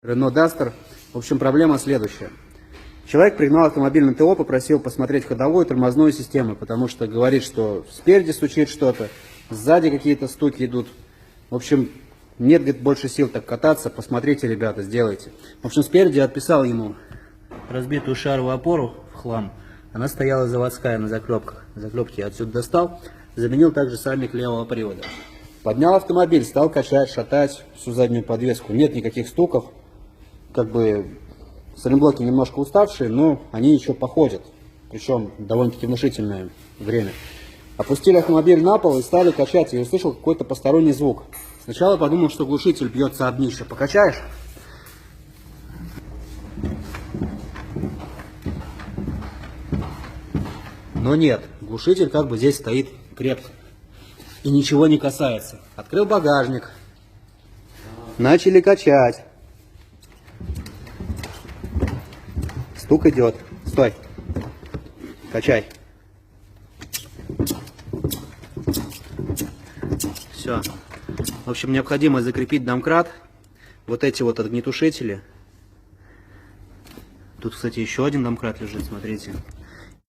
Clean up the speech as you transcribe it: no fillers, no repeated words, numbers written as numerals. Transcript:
Renault Duster. В общем, проблема следующая. Человек пригнал автомобиль на ТО, попросил посмотреть ходовую и тормозную систему, потому что говорит, что спереди стучит что-то, сзади какие-то стуки идут. В общем, нет, говорит, больше сил так кататься, посмотрите, ребята, сделайте. В общем, спереди я отписал ему разбитую шаровую опору в хлам. Она стояла заводская на заклепках. Заклепки я отсюда достал, заменил также сальник левого привода. Поднял автомобиль, стал качать, шатать всю заднюю подвеску. Нет никаких стуков. Как бы сайлентблоки немножко уставшие, но они еще походят. Причем довольно-таки внушительное время. Опустили автомобиль на пол и стали качать. Я услышал какой-то посторонний звук. Сначала подумал, что глушитель бьется об днище. Покачаешь? Но нет, глушитель как бы здесь стоит крепко. И ничего не касается. Открыл багажник. Начали качать. Стук идет. Стой. Качай. Все. В общем, необходимо закрепить домкрат. Вот эти вот огнетушители. Тут, кстати, еще один домкрат лежит, смотрите.